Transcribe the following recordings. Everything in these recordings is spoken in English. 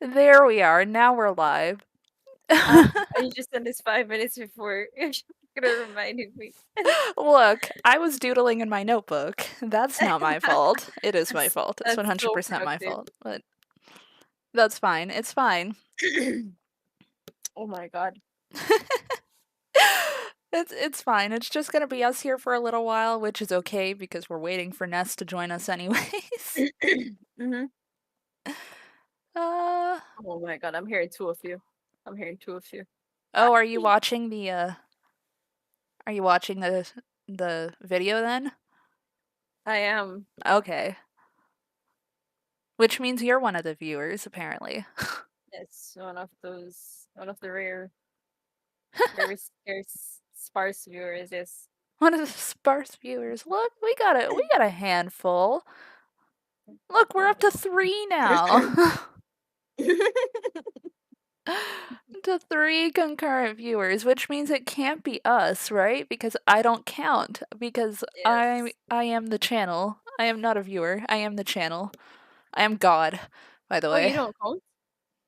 There we are. Now we're live. You just sent this 5 minutes before. You're gonna remind me. Look, I was doodling in my notebook. That's not my fault. It is my That's fault. It's that's so 100% my productive. fault. But that's fine. It's fine. Oh my god. It's fine. It's just gonna be us here for a little while, which is okay because we're waiting for Ness to join us anyways. hmm Uh Oh my god, I'm hearing two of you. I'm hearing two of you. oh, are you watching the video then? I am. Okay. Which means you're one of the viewers, apparently. Yes, one of the very scarce, sparse viewers. Yes. One of the sparse viewers. Look, we got a handful. Look, we're up to 3 now. To 3 concurrent viewers, which means it can't be us, right? Because I don't count. Because I Yes. I am the channel. I am not a viewer. I am the channel. I am God, by the Oh, you way. don't count?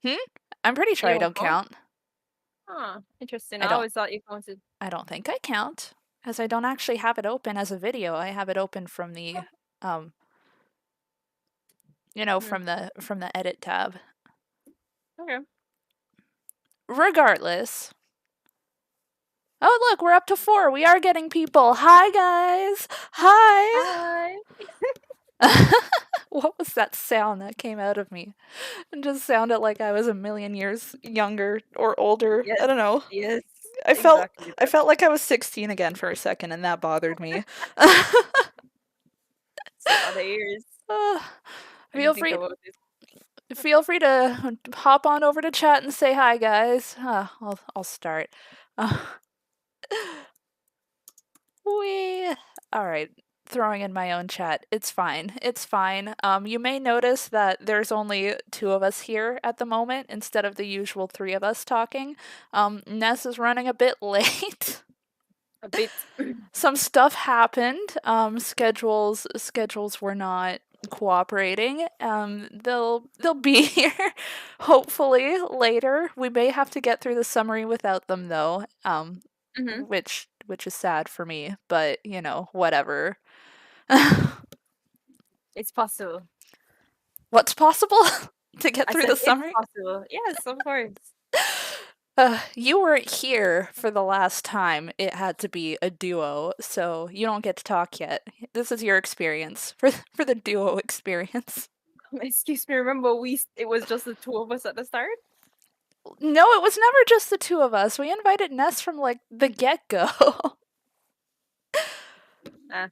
Hmm? I'm pretty You sure I don't don't count? count. Huh. Interesting. I I don't always thought you counted. I don't think I count, because I don't actually have it open as a video. I have it open from the Oh, um hmm. from the edit tab. Okay. Regardless. Oh, look, we're up to 4. We are getting people. Hi, guys. Hi. Hi. What was that sound that came out of me? It just sounded like I was a million years younger or older. I Yes. don't know. Yes. I felt Exactly I that. felt like I was 16 again for a second, and that bothered me. It's a lot of years. Uh, When you feel think free about it. feel free to hop on over to chat and say hi, guys. I'll start. Uh, we all right. Throwing in my own chat. It's fine. It's fine. You may notice that there's only 2 of us here at the moment instead of the usual 3 of us talking. Ness is running a bit late. A bit. Some stuff happened. Schedules were not cooperating. They'll be here hopefully later. We may have to get through the summary without them though. hmm Which is sad for me, but whatever. It's possible. What's possible to get I through said the it's summary? possible. Yes, of course. You weren't here for the last time it had to be a duo, so you don't get to talk yet. This is your experience for the duo experience. Excuse me. Remember, it was just the two of us at the start. No, it was never just the 2 of us. We invited Ness from like the get-go. Ah,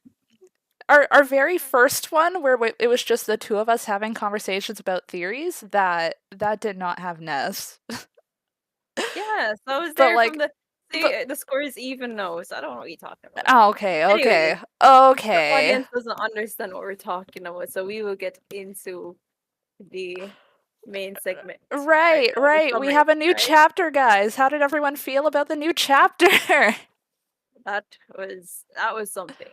Our very first one where it was just the 2 of us having conversations about theories, that did not have Ness. yeah. So I was But there from like the. but See, the score is even now, so I don't know what you're talking about. oh, okay, Anyway, okay. the Okay. audience doesn't understand what we're talking about, so we will get into the main segment right Right, now, the right. We summary, have a new right? chapter, guys. How did everyone feel about the new chapter? That was something.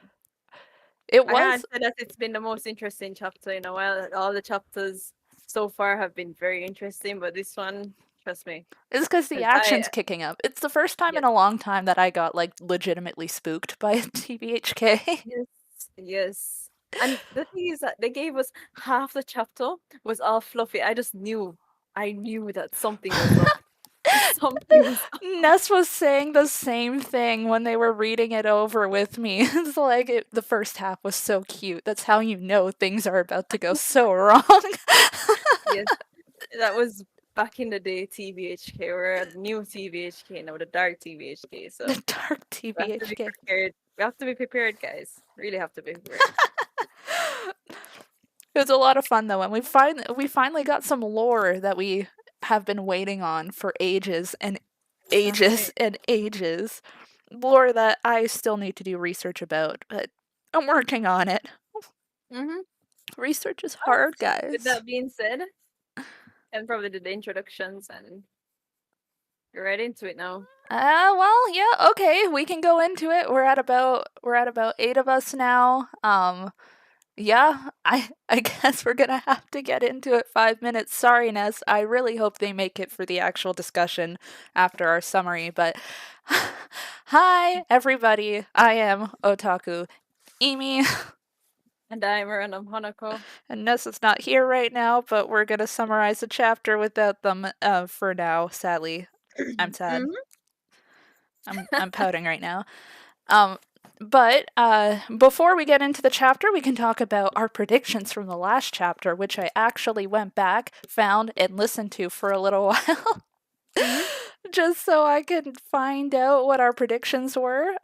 It I can't was say that it's been the most interesting chapter in a while. All the chapters so far have been very interesting, but this one, trust me, it's because the because action's kicking up. It's the first time in yes, a long time that I got like legitimately spooked by a TBHK. yes, yes. And the thing is that they gave us half the chapter was all fluffy. I knew that something was up. Something was up. Ness was saying the same thing when they were reading it over with me. It's like the first half was so cute. That's how you know things are about to go so wrong. Yes, that was back in the day. TBHK, we're a new TBHK now, the dark TBHK. So The dark we have to be TBHK. prepared. We have to be prepared, guys. Really have to be prepared. It was a lot of fun though, and we finally got some lore that we have been waiting on for ages and ages Exactly. and ages. Lore that I still need to do research about, but I'm working on it. Mm-hmm. Research is Oh, hard, with guys. that being said, and probably did the introductions, and you're right into it now. Well, yeah, okay, we can go into it. We're at about 8 of us now. Yeah, I guess we're gonna have to get into it 5 minutes. Sorry, Ness. I really hope they make it for the actual discussion after our summary, but hi everybody. I am Otaku Emi, And I'm Random Hanako. and Ness is not here right now, but we're gonna summarize the chapter without them for now, sadly. I'm sad. Mhm. I'm pouting right now. Um, but before we get into the chapter, we can talk about our predictions from the last chapter, which I actually went back, found, and listened to for a little while. Mhm. Just so I can find out what our predictions were.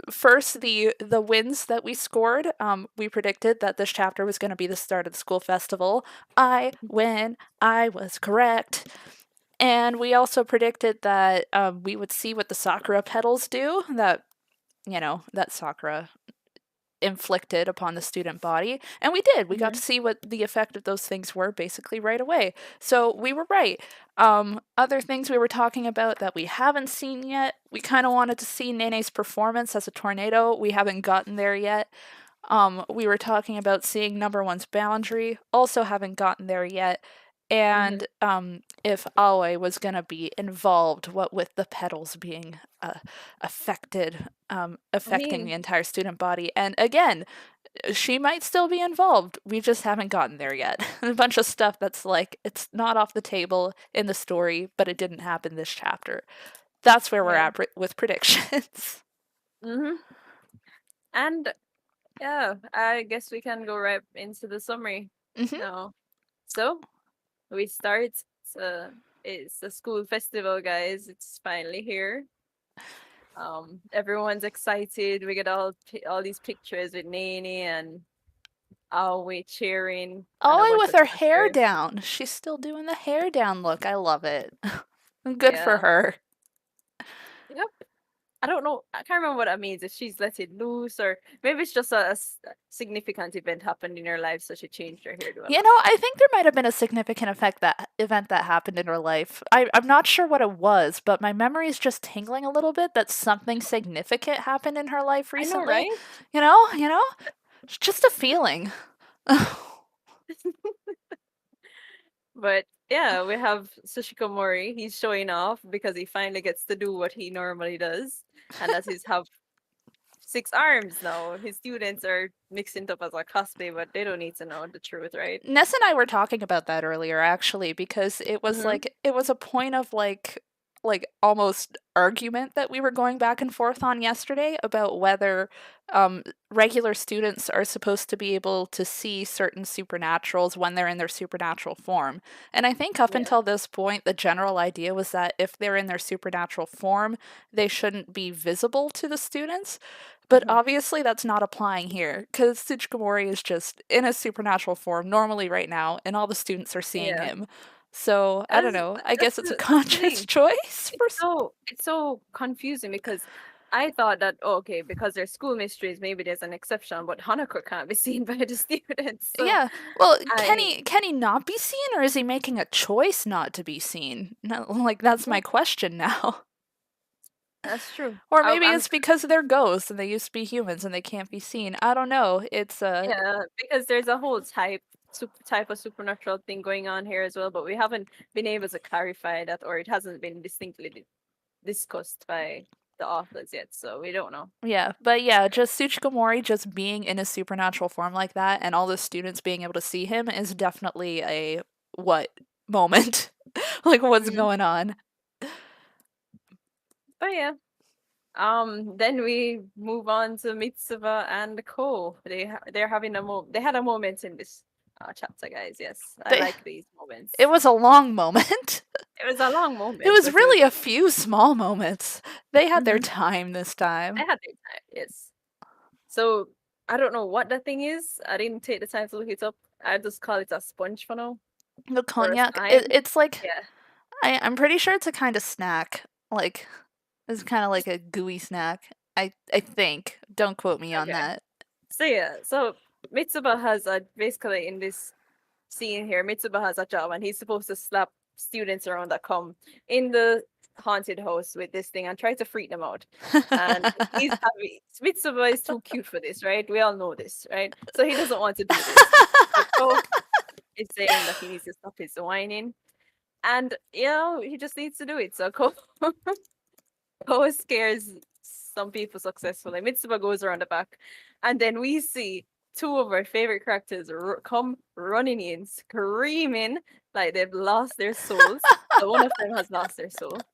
First, the wins that we scored. We predicted that this chapter was going to be the start of the school festival. I win. I was correct. And we also predicted that we would see what the Sakura petals do. That Sakura inflicted upon the student body. And we did. We got to Mhm. see what the effect of those things were basically right away. So we were right. Other things we were talking about that we haven't seen yet. We kind of wanted to see Nene's performance as a tornado. We haven't gotten there yet. We were talking about seeing number one's boundary, also haven't gotten there yet. Mhm. And if Aoi was going to be involved, what with the petals being I affecting the mean, entire student body. And again, she might still be involved. We just haven't gotten there yet. A bunch of stuff that's like, it's not off the table in the story, but it didn't happen this chapter. That's where we're yeah. at with predictions. Mhm. And yeah, I guess we can go right into the summary hmm now. So we start. Uh, it's a school festival, guys. It's finally here. Everyone's excited. We get all these pictures with Nene and Aoi cheering and a Ollie bunch with of her hair dancers. down. She's still doing the hair down look. I love it. Good for Yeah. her. Yep. I don't know. I can't remember what that means. If she's let it loose, or maybe it's just a significant event happened in her life, so she changed her hairdo a You lot. know, I think there might have been a significant event that happened in her life. I'm not sure what it was, but my memory is just tingling a little bit that something significant happened in her life I know, recently. right? You know, it's just a feeling. But yeah, we have Sushiko Mori. He's showing off because he finally gets to do what he normally does, and that is have 6 arms now. His students are mixing it up as a cosplay, but they don't need to know the truth, right? Ness and I were talking about that earlier, actually, because Mm-hmm. it was a point of like almost argument that we were going back and forth on yesterday about whether um, regular students are supposed to be able to see certain supernaturals when they're in their supernatural form. And I think up Yeah. until this point, the general idea was that if they're in their supernatural form, they shouldn't be visible to the students. But Hmm. obviously, that's not applying here because Tsuchikamori is just in a supernatural form normally right now, and all the students are seeing Yeah. him. So I don't That's know. I guess it's a that's the conscious thing. choice for. It's so confusing because I thought that, oh, okay, because they're school mysteries, maybe there's an exception, but Hanako can't be seen by the students. So Yeah. Well, I can he not be seen, or is he making a choice not to be seen? No, like that's yeah, my question now. that's true. Or I'm, maybe I'm it's because they're ghosts and they used to be humans and they can't be seen. I don't know. It's yeah, because there's a whole type of supernatural thing going on here as well, but we haven't been able to clarify that, or it hasn't been distinctly discussed by the authors yet, so we don't know. Yeah, but yeah, just Tsuchikamori just being in a supernatural form like that and all the students being able to see him is definitely a what moment. Like what's Mhm. going on? But yeah. Then we move on to Mitsuba and Ko. They're having they had a moment in this chapter, guys. Yes, I They like these it moments. was a long moment. It was a long It moment, was but it was. really a few small moments. They had their Mhm. time this I time. had their time. Yes. So I don't know what the thing is. I didn't take the time to look it up. I just call it a sponge funnel The or a cognac, slime. it's like Yeah. I'm pretty sure it's a kind of snack. Like it's kind of like a gooey snack. I think. Don't quote me on Okay. that. So yeah. So Mitsuba has a basically in this scene here, Mitsuba has a job and he's supposed to slap students around that come in the haunted house with this thing and try to freak them out. And he's having Mitsuba is too cute for this, right? We all know this, right? So he doesn't want to do this. But Ko is saying that he needs to stop his whining. And he just needs to do it. So Ko scares some people successfully. Mitsuba goes around the back. And then we see two of our favorite characters come running in, screaming like they've lost their souls. So one of them has lost their soul.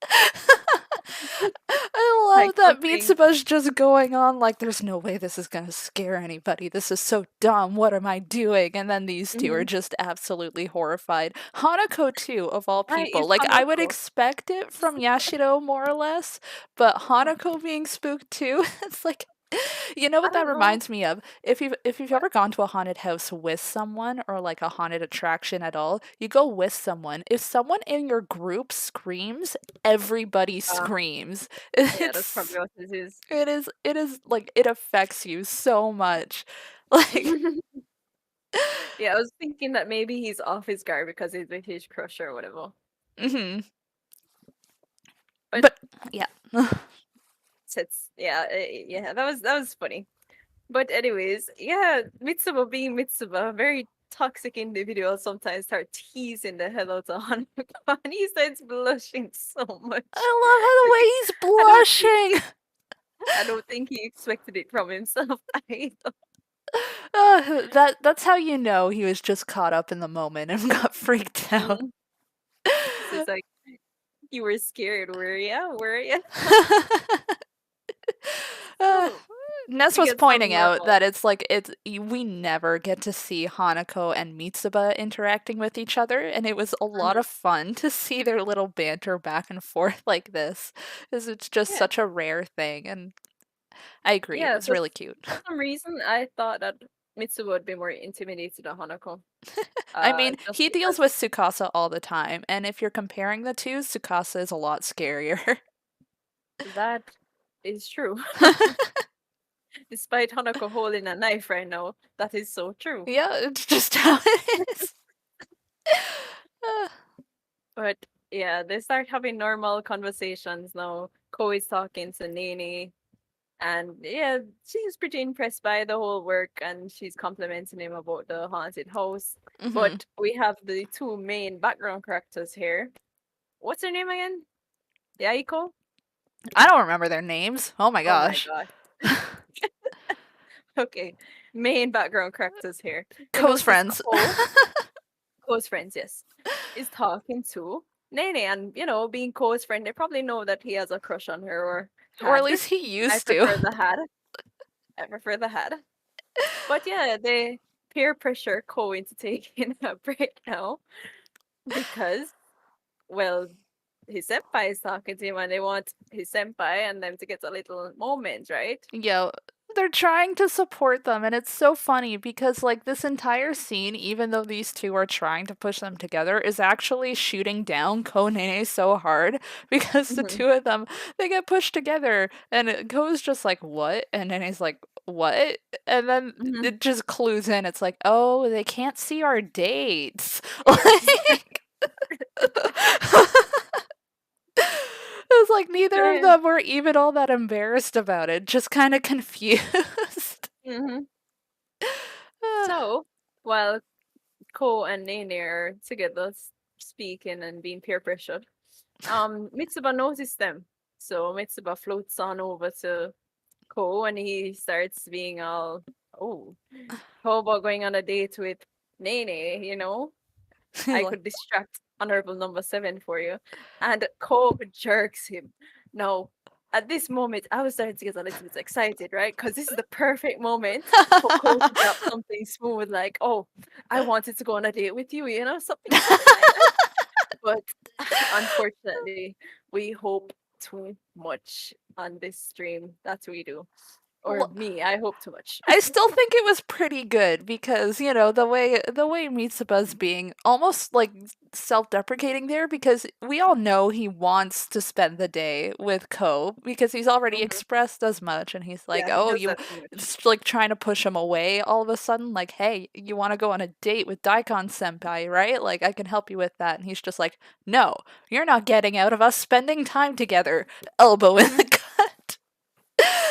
I Like love that something. Mitsuba's just going on like, there's no way this is gonna scare anybody. This is so dumb. What am I doing? And then these two are Mhm. just absolutely horrified. Hanako, too, of all Why people. is Like, I would Hanako? expect it from Yashiro, more or less, but Hanako being spooked, too, it's like, you know I what that don't know reminds me of? If you've what. ever gone to a haunted house with someone or like a haunted attraction at all, you go with someone. If someone in your group screams, everybody Uh, screams. yeah, that's probably It's what this is. it is like it affects you so much. Like Yeah, I was thinking that maybe he's off his guard because he's a huge crush or whatever. mhm. But But yeah. yeah, that was funny. But anyways, yeah, Mitsuba being Mitsuba, very toxic individual, sometimes start teasing the hell out of Hanako, and he starts blushing so much. I love I don't think how the way he's blushing. I don't think he expected it from himself either. That's how you know he was just caught up in the moment and got freaked out. Mm. So it's like you were scared, were ya? Were ya? Uh, So Ness we was get some pointing out normal. that it's like we never get to see Hanako and Mitsuba interacting with each other, and it was a lot Mhm. of fun to see their little banter back and forth like this, because it's just Yeah, such a rare thing, and I agree, it yeah. was really cute. For some reason, I thought that Mitsuba would be more intimidated than Hanako. I mean, Just he because deals with Tsukasa all the time, and if you're comparing the two, Tsukasa is a lot scarier. that is true. Despite Hanako holding a knife right now, that is so true. Yeah, it's just how it is. Uh, But yeah, they start having normal conversations now. Ko is talking to Nene, and yeah, she's pretty impressed by the whole work, and she's complimenting him about the haunted house. mhm. But we have the two main background characters here. What's her name again? Yaiko? I don't remember their names. Oh my Oh my gosh. god. Okay, main background characters here. We Co's notice friends. Ko, Ko's friends, yes, is talking to Nene, and being Ko's friend, they probably know that he has a crush on her or Or at had. least he I used to. prefer the had. I prefer the had. But yeah, they peer pressure Ko into taking a break now because, well, his senpai is talking to him and they want his senpai and them to get a little moment, right? Yo, they're trying to support them, and it's so funny because, like, this entire scene, even though these two are trying to push them together, is actually shooting down Konene so hard because the Hmm. two of them, they get pushed together, and Ko's just like, what? And Nene's like, what? And then Hmm. it just clues in. It's like, oh, they can't see our dates. Yes. Like, it's like neither of them were even all that embarrassed about it, just kind of confused. Hmm. So, while Ko and Nene are together speaking and being peer pressured, Mitsuba noticed them. So Mitsuba floats on over to Ko and he starts being all, oh, how about going on a date with Nene, He's I like, could distract Honorable Number Seven for you. And Ko jerks him. Now, at this moment, I was starting to get a little bit excited, right? Because this is the perfect moment for Ko to drop something smooth, like, "Oh, I wanted to go on a date with you," something like that. But unfortunately, we hope too much on this stream. That's what we do. Or me, I hope too much. I still think it was pretty good because, the way Mitsuba's being almost like self-deprecating there because we all know he wants to spend the day with Ko because he's already Mhm. expressed as much and he's like, Yeah, he "Oh, does you that too much. it's like trying to push him away all of a sudden like, "Hey, you want to go on a date with Daikon senpai, right? Like I can help you with that." And he's just like, "No, you're not getting out of us spending time together." Elbow in the Mhm. gut.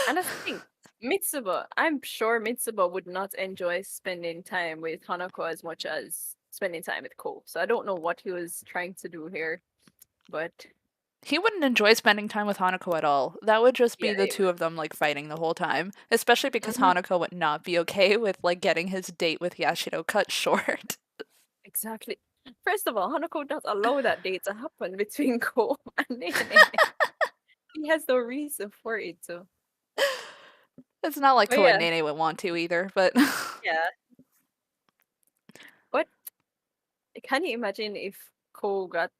And that's the thing. Mitsuba, I'm sure Mitsuba would not enjoy spending time with Hanako as much as spending time with Ko. So I don't know what he was trying to do here, but He wouldn't enjoy spending time with Hanako at all. That would just yeah, be the he two would. of them like fighting the whole time, especially because Mhm. Hanako would not be okay with like getting his date with Yashiro cut short. Exactly. First of all, Hanako does allow that date to happen between Ko and Nene. He has no reason for it to. It's not like But Ko and yeah, Nene would want to either, but yeah. But can you imagine if Ko got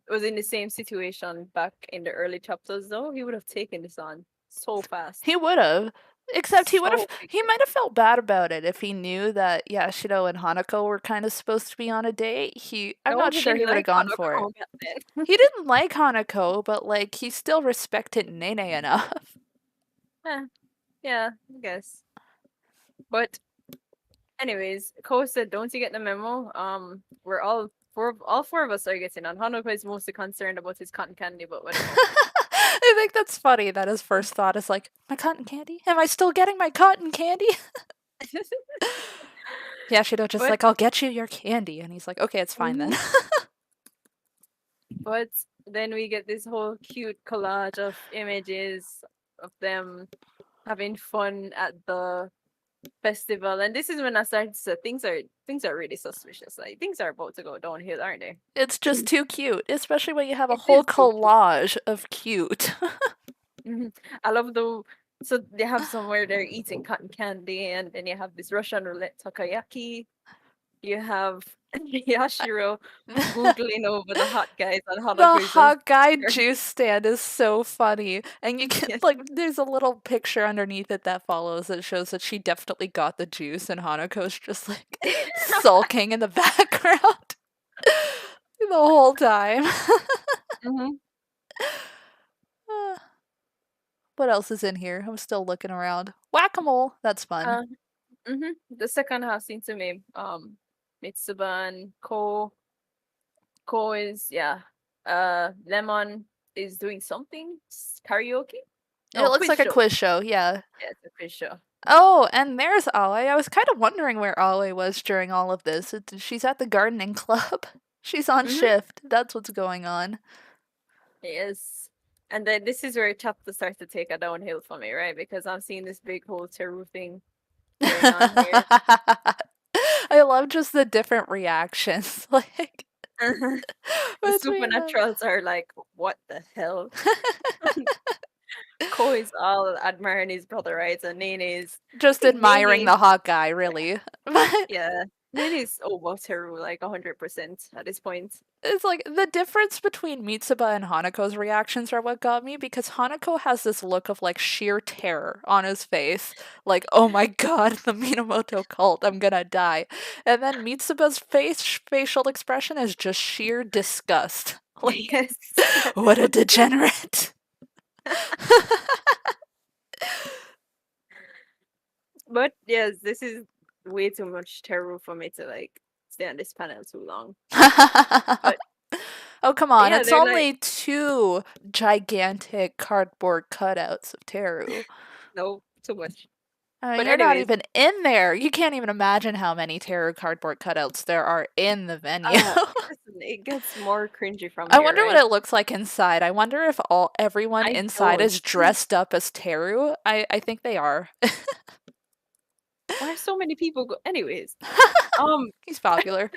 was in the same situation back in the early chapters though? He would have taken this on so fast. he would have. Except So he quickly. might have felt bad about it if he knew that Yashiro and Hanako were kind of supposed to be on a date. I'm No, not he sure didn't he would have like gone for it. Hanako back then. He didn't like Hanako, but like he still respected Nene enough. Eh, yeah, I guess. But anyways, Ko said, "Don't you get the memo? We're all four of us are getting on. Hanako is mostly concerned about his cotton candy, but whatever." I think that's funny that his first thought is like, my cotton candy? Am I still getting my cotton candy? Yashido just but like, I'll get you your candy. And he's like, okay, it's fine then. mhm. But then we get this whole cute collage of images of them having fun at the festival, and this is when I started to say things are really suspicious. Like things are about to go downhill, aren't they? It's just too cute, especially when you have a It whole is so cute. collage of cute. Mhm. I love the so they have somewhere they're eating cotton candy, and then you have this Russian roulette takoyaki. You have Yashiro googling over the hot guys on The Hanako is just hot guy there. juice stand is so funny. And you get Yes. like there's a little picture underneath it that follows that shows that she definitely got the juice and Hanako's just like sulking in the background the whole time. Mhm. What else is in here? I'm still looking around. Whack-a-mole. That's fun. Uh, The second half seems to me, Mitsuba and Ko is yeah. Lemon is doing something karaoke. It No, looks quiz like a show. quiz show, yeah. Yeah, it's a quiz show. Oh, and there's Aoi. I was kind of wondering where Aoi was during all of this. She's at the gardening club. She's on Mm-hmm. shift. That's what's going on. Yes. And then this is where chapter starts to take a downhill for me, right? Because I'm seeing this big whole Teru thing going on here. I love just the different reactions, like The between them. supernaturals are like, what the hell? Ko is all admiring his brother, right? And Nene is, I Just think admiring Nene, the hot guy, really. But yeah, Nene is over Teru like 100% at this point. it's like the difference between Mitsuba and Hanako's reactions are what got me because Hanako has this look of like sheer terror on his face, like, oh my god, the Minamoto cult, I'm gonna die. And then Mitsuba's facial expression is just sheer disgust. Like, Yes. what a degenerate. But yes, this is way too much Teru for me to like stay on this panel too long. But Oh, come on, yeah, it's they're like, only two gigantic cardboard cutouts of Teru. no, too much. But You're not anyways, even in there. You can't even imagine how many tarot cardboard cutouts there are in the venue. listen, it gets more cringy from I here, wonder what right? it looks like inside. I wonder if everyone I inside don't. is dressed up as Teru. I think they are. Why are so many people go? Anyways, um, He's popular.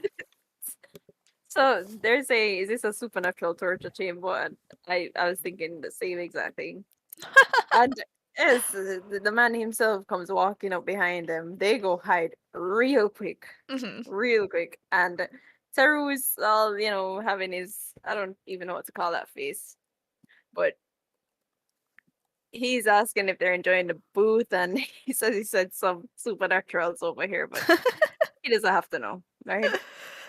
so there's a is this a supernatural torture chamber? And I was thinking the same exact thing. And yes, the man himself comes walking up behind them. They go hide Mhm. real quick. And Teru is all having his I don't even know what to call that face, but he's asking if they're enjoying the booth, and he said some supernaturals over here, but he doesn't have to know, right?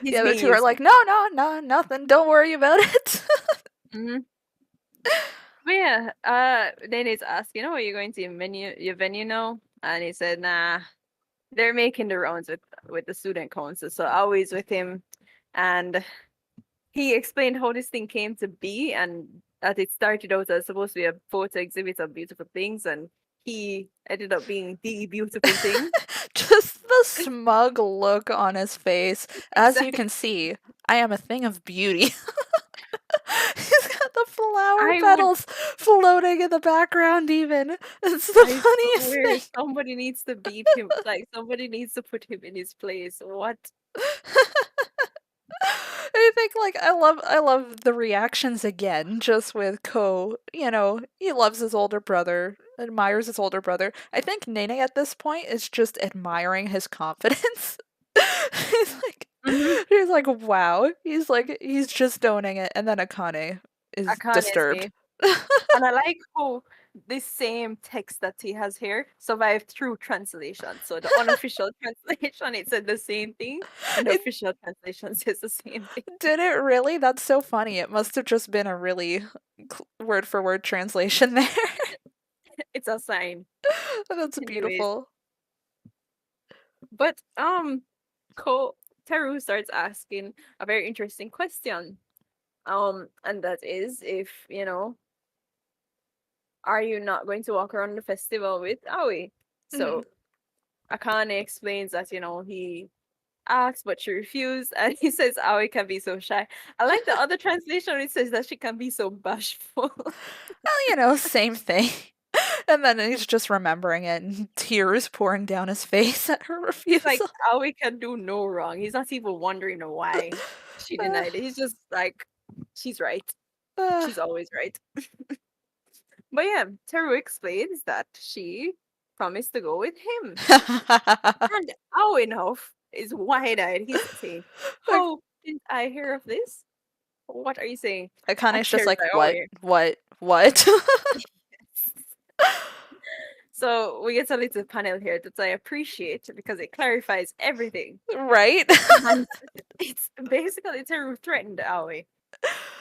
The He's other being two are used. like, no, no, no, nothing. Don't worry about it. Mm-hmm. But yeah, then he's asking, "Oh, are you going to your venue now?" And he said, "Nah, they're making the rounds with the student council, so always with him." And he explained how this thing came to be, and that it started out as supposed to be a photo exhibit of beautiful things, and he ended up being the beautiful thing. Just the smug look on his face. As you Exactly. can see, I am a thing of beauty. He's got the flower I would. petals floating in the background, even. It's the I funniest swear, thing. somebody needs to beep him. Like somebody needs to put him in his place. What? I think like I love the reactions again, just with Ko, he loves his older brother, admires his older brother. I think Nene at this point is just admiring his confidence. he's like Hmm. he's like, wow. He's just owning it, and then Akane is Akane is disturbed. me. And I like how this same text that he has here survived through translation. So the unofficial translation, it said the same thing, and the It official translation says the same thing. did it really? That's so funny. It must have just been a really word for word translation there. It's a sign. That's Anyways, beautiful. but Ko Teru starts asking a very interesting question. And that is if, are you not going to walk around the festival with Aoi? Mhm. So Akane explains that, he asked, but she refused, and he says Aoi can be so shy. I like the other translation, it says that she can be so bashful. Well, same thing. And then he's just remembering it and tears pouring down his face at her He's like, refusal. Aoi can do no wrong. He's not even wondering why she Uh, denied it. He's just like, she's right. uh. She's always right. But yeah, Teru explains that she promised to go with him. And Owenhoff is wide-eyed. He's saying, Like, "How didn't I hear of this? What are you saying?" And Akane's just Terry's like, like, "Oh what? yeah." What? So we get a little panel here that I appreciate because it clarifies everything. Right? And it's basically Teru threatened Aoi,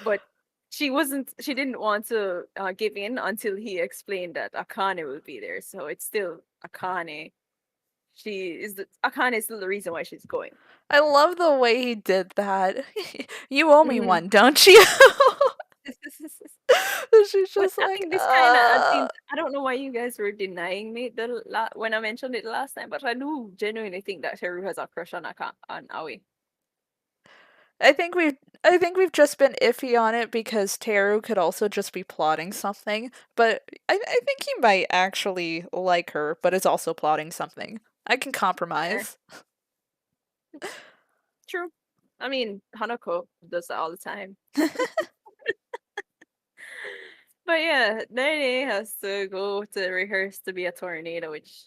but she didn't want to give in until he explained that Akane will be there. So it's still Akane. Akane is still the reason why she's going. I love the way he did that. You owe me Mhm. one, don't you? She's But just I like, think this kind of, I don't know why you guys were denying me when I mentioned it the last time, but I do genuinely think that Teru has a crush on Aoi. I think we've just been iffy on it because Teru could also just be plotting something, but I think he might actually like her, but is also plotting something. I can Fair. compromise. True. I mean, Hanako does that all the time. But yeah, Nene has to go to rehearse to be a tornado, which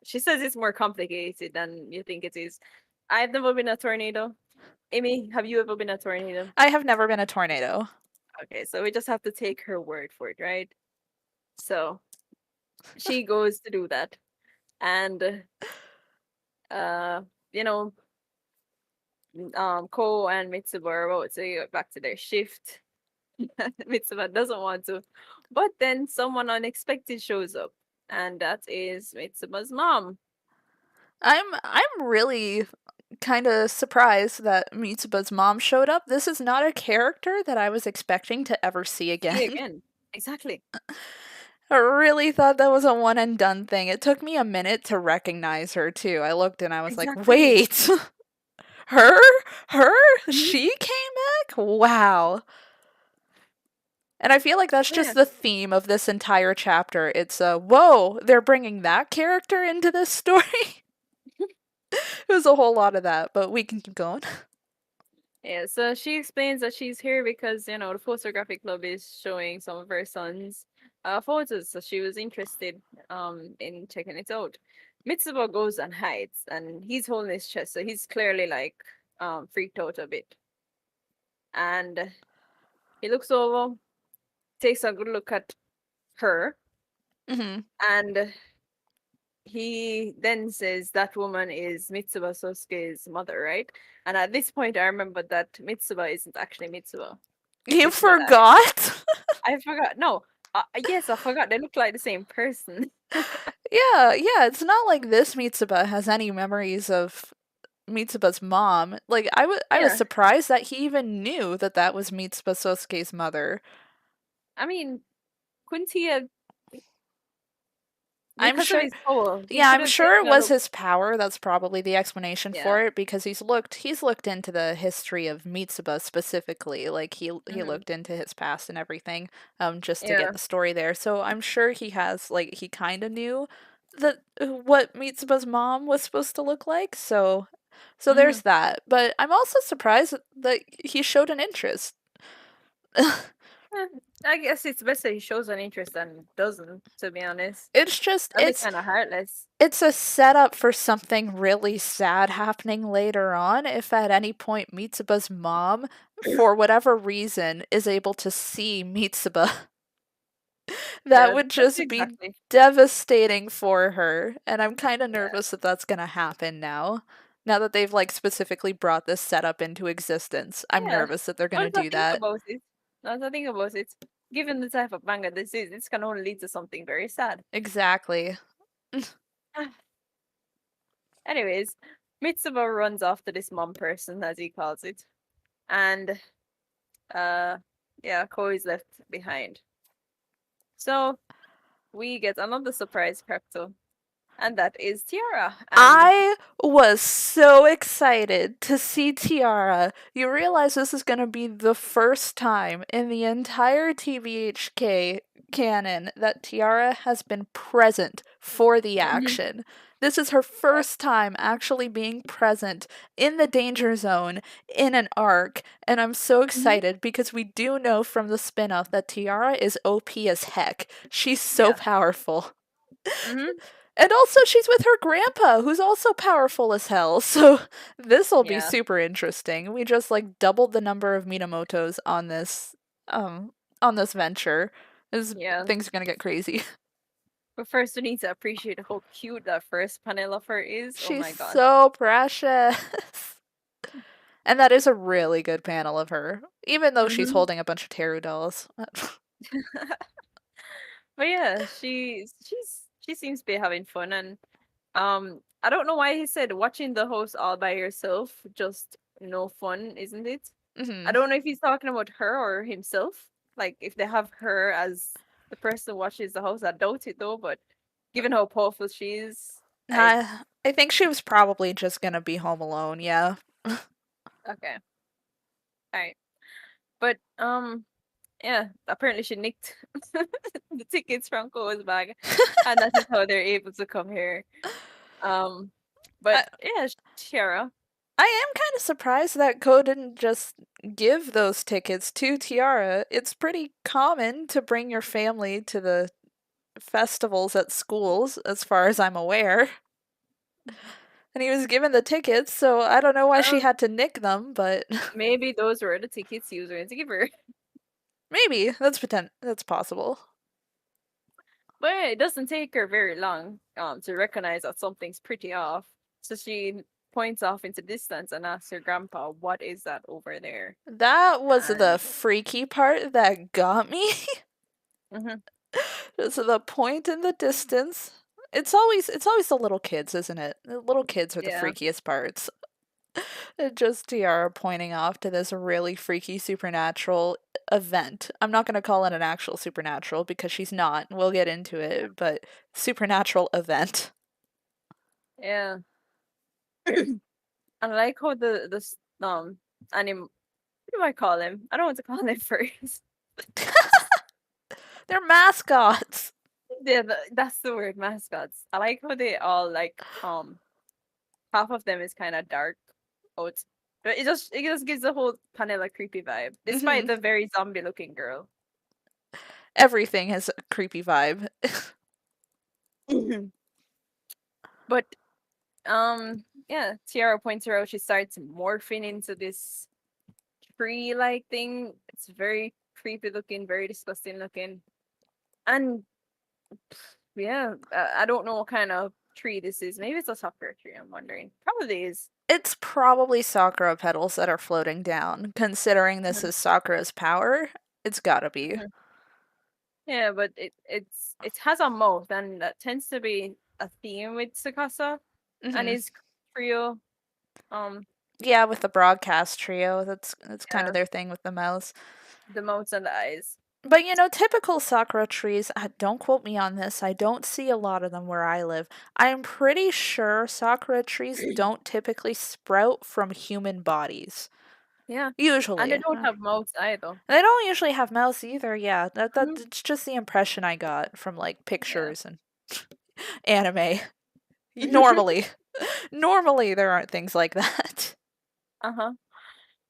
she says it's more complicated than you think it is. I've never been a tornado. Amy, have you ever been a tornado? I have never been a tornado. Okay, so we just have to take her word for it, right? So she goes to do that. And uh, you know, Ko and Mitsuba are about to get back to their shift. Mitsuba doesn't want to. But then someone unexpected shows up, and that is Mitsuba's mom. I'm really kind of surprised that Mitsuba's mom showed up. This is not a character that I was expecting to ever see See again. again. Exactly. I really thought that was a one and done thing. It took me a minute to recognize her too. I looked and I was like, Exactly. "Wait. Her? Her? Mhm. She came back? Wow." And I feel like that's just Yeah. the theme of this entire chapter. It's whoa, they're bringing that character into this story. It was a whole lot of that, but we can keep going. Yeah, so she explains that she's here because, the photographic club is showing some of her son's photos, so she was interested in checking it out. Mitsuba goes and hides, and he's holding his chest, so he's clearly like freaked out a bit. And he looks over, takes a good look at her, Mhm. and he then says that woman is Mitsuba Sosuke's mother, right? And at this point, I remember that Mitsuba isn't actually Mitsuba. You Mitsuba died. forgot? I forgot. No, yes, I forgot. They look like the same person. Yeah, yeah, it's not like this Mitsuba has any memories of Mitsuba's mom. Like, I was Yeah, surprised that he even knew that that was Mitsuba Sosuke's mother. I mean, couldn't he have, I'm because of sure his soul, he Yeah, could I'm have sure taken it a was look. his power. That's probably the explanation Yeah. for it because he's looked into the history of Mitsuba specifically. Like he Hmm. looked into his past and everything just to get Yeah. the story there. So I'm sure he has like he kind of knew that what Mitsuba's mom was supposed to look like. So Hmm. there's that. But I'm also surprised that he showed an interest. I guess it's better he shows an interest than doesn't, to be honest. It's just That'd be kind of heartless. it's a setup for something really sad happening later on if at any point Mitsuba's mom, for whatever reason, is able to see Mitsuba. That Yeah, would that's just be exactly. devastating for her, and I'm kind of Yeah. nervous that that's gonna happen now. Now that they've like specifically brought this setup into existence, I'm Yeah. nervous that they're gonna Once I do think that. about it, once I think about it, given the type of manga this is, this can only lead to something very sad. Exactly. Anyways, Mitsuba runs after this mom person, as he calls it, and uh, yeah, Ko is left behind. So we get another surprise character, and that is Tiara. And I was so excited to see Tiara. You realize this is going to be the first time in the entire TVHK canon that Tiara has been present for the Mhm, action. This is her first time actually being present in the danger zone in an arc, and I'm so mhm, excited because we do know from the spin-off that Tiara is OP as heck. She's so yeah, powerful. mhm, And also, she's with her grandpa, who's also powerful as hell. So this'll be yeah, super interesting. We just like doubled the number of Minamotos on this venture. This yeah. things are gonna get crazy. But first, we need to appreciate how cute that first panel of her is. Oh She's my god. so precious. And that is a really good panel of her, even though she's Mhm. holding a bunch of Teru dolls. But yeah, she seems to be having fun, and I don't know why he said watching the host all by yourself just no fun, isn't it? I hmm don't know if he's talking about her or himself. Like if they have her as the person who watches the host, I doubt it though. But given how powerful she is, I I think she was probably just gonna be home alone, yeah. okay, all right. But yeah, apparently she nicked the tickets from Ko's bag, and that is how they're able to come here. Um, but I, yeah, Shara. I am kind of surprised that Ko didn't just give those tickets to Tiara. It's pretty common to bring your family to the festivals at schools, as far as I'm aware. And he was given the tickets, so I don't know why she Um, had to nick them, but maybe those were the tickets he was going to give her. maybe that's possible. But yeah, it doesn't take her very long to recognize that something's pretty off. So she points off into distance and asks her grandpa, "What is that over there?" That was the And freaky part that got me. mhm, Just the point in the distance. It's always the little kids, isn't it? The little kids are the yeah, freakiest parts. Just Tiara pointing off to this really freaky supernatural event. I'm not going to call it an actual supernatural because she's not. We'll get into it, but supernatural event. yeah. I like how anim what do I call him? I don't want to call him first. They're mascots. Yeah, that's the word, mascots. I like how they all like half of them is kind of dark oats. But it just gives the whole panel a creepy vibe, despite hmm the very zombie looking girl. Everything has a creepy vibe. But yeah, Tiara points her out. She starts morphing into this tree like thing. It's very creepy looking, very disgusting looking. And yeah, I don't know what kind of tree this is. Maybe it's a sakura tree. I'm wondering. Probably is. It's probably Sakura petals that are floating down. Considering this Mhm, is Sakura's power, it's gotta be. mhm. Yeah, but it has a mouth, and that tends to be a theme with Tsukasa and Hmm. his trio. Um, Yeah, with the broadcast trio, that's kind of yeah, their thing with the mouse. the mouths and the eyes. But typical sakura trees, don't quote me on this, I don't see a lot of them where I live. I'm pretty sure sakura trees don't typically sprout from human bodies. Yeah, and they Usually. don't have mouths either. They don't usually have mouths either, yeah. Mhm. It's just the impression I got from like Yeah. pictures and anime. Normally. Normally there aren't things like that. Uh-huh.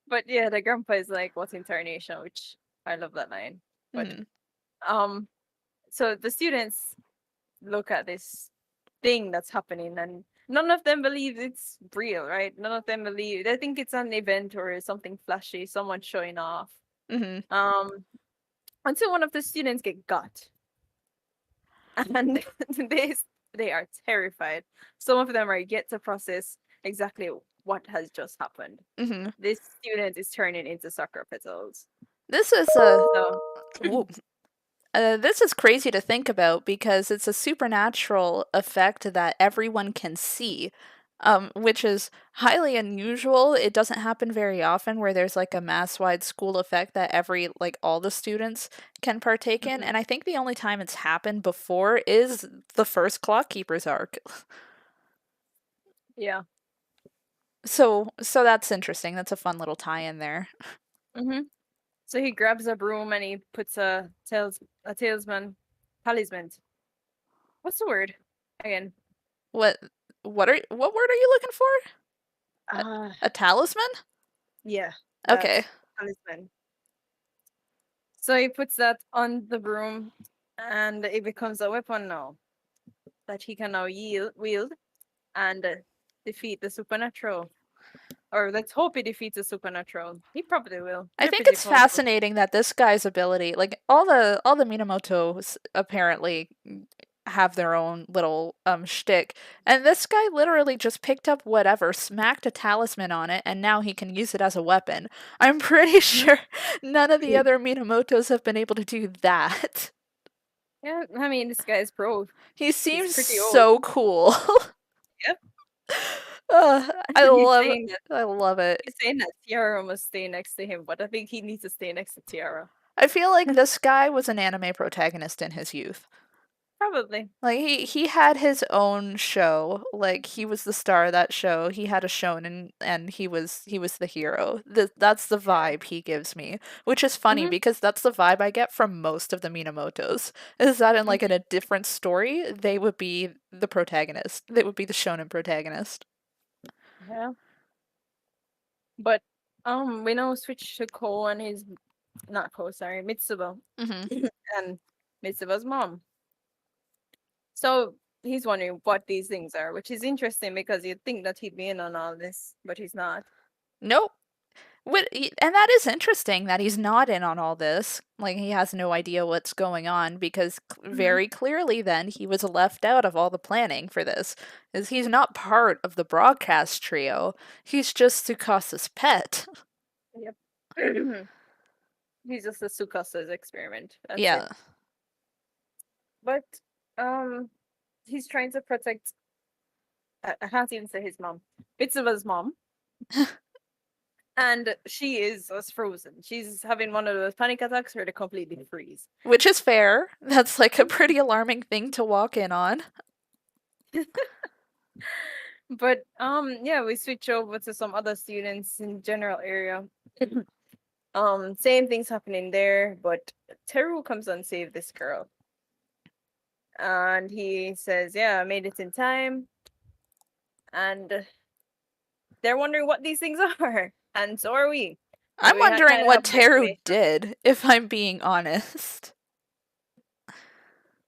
But yeah, the grandpa is like, "What's incarnation?" Which I love that line. But Hmm. um, so the students look at this thing that's happening, and none of them believe it's real, right? None of them believe. They think it's an event or something flashy, someone showing off. Hmm. Um, until one of the students get got, and they they are terrified. Some of them are yet to process exactly what has just happened. Hmm. This student is turning into soccer petals. This is a So, This is crazy to think about because it's a supernatural effect that everyone can see, which is highly unusual. It doesn't happen very often where there's like a mass-wide school effect that like all the students can partake in. mhm, And I think the only time it's happened before is the first Clock Keeper's arc. yeah. So that's interesting. That's a fun little tie-in there. hmm So he grabs a broom and he puts a talisman talisman. What's the word? Again. What what word are you looking for? A, Ah, a talisman? yeah, that Okay. talisman. So he puts that on the broom and it becomes a weapon now that he can now wield and defeat the supernatural. Or let's hope he defeats the supernatural. He probably will. I They're think pretty it's powerful. fascinating that this guy's ability, like all the Minamotos apparently have their own little shtick, and this guy literally just picked up whatever, smacked a talisman on it, and now he can use it as a weapon. I'm pretty Mhm. sure none of the other Minamotos have been able to do that. Yeah, I mean, this guy's pro. He He's seems pretty old. so cool. Yep. I He's love saying that I love it. he's saying that Tiara must stay next to him, but I think he needs to stay next to Tiara. I feel like this guy was an anime protagonist in his youth. Probably. Like he had his own show. Like he was the star of that show. He had a shonen and he was the hero. That's the Yeah. vibe he gives me, which is funny hmm because that's the vibe I get from most of the Minamotos. Is that in hmm a different story, they would be the protagonist. They would be the shonen protagonist. Yeah. But we now switch to Ko and his not Ko, sorry, Mitsuba. Hmm. And Mitsuba's mom. So he's wondering what these things are, which is interesting because you'd think that he'd be in on all this, but he's not. Nope. And that is interesting that he's not in on all this. Like, he has no idea what's going on because hmm very clearly then he was left out of all the planning for this. Is he's not part of the broadcast trio. He's just Tsukasa's pet. Yep. He's just a Sukasa's experiment. That's it. Yeah. But um he's trying to protect I can't even say his mom. Mitsuba's mom. And she is as frozen. She's having one of those panic attacks where they completely freeze. Which is fair. That's like a pretty alarming thing to walk in on. But yeah, we switch over to some other students in general area. Same things happening there, but Teru comes and save this girl. And he says, "Yeah, I made it in time." And they're wondering what these things are. And so are we. I'm We wondering kind of what have an Teru explanation. did, if I'm being honest.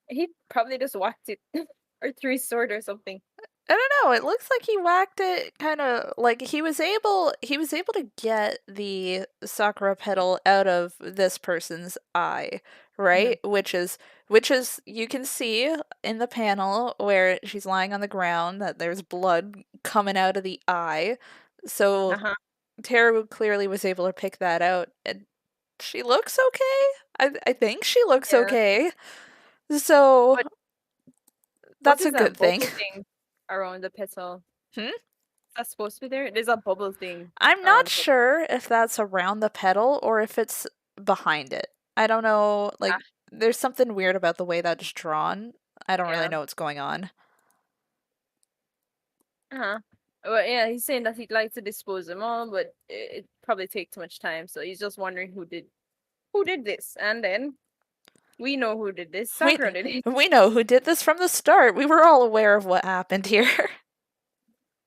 He probably just whacked it or threw his sword or something. I don't know. It looks like he whacked it kind of like he was able to get the sakura petal out of this person's eye, Mhm. right? Which is which is you can see in the panel where she's lying on the ground that there's blood coming out of the eye. So Uh-huh. Teru clearly was able to pick that out, and she looks okay. I think she looks Yeah. okay. So But what that's a is good that thing. bubble thing around the petal? Hmm? That's supposed to be there? There's a bubble thing I'm around not the petal. sure if that's around the pedal or if it's behind it. I don't know. Ah, Like, there's something weird about the way that's drawn. I don't really yeah. know what's going on. Uh-huh. Well, yeah, he's saying that he'd like to dispose them all, but it probably take too much time. So he's just wondering who did this, and then we know who did this. We Sakura did it. we know who did this from the start. We were all aware of what happened here.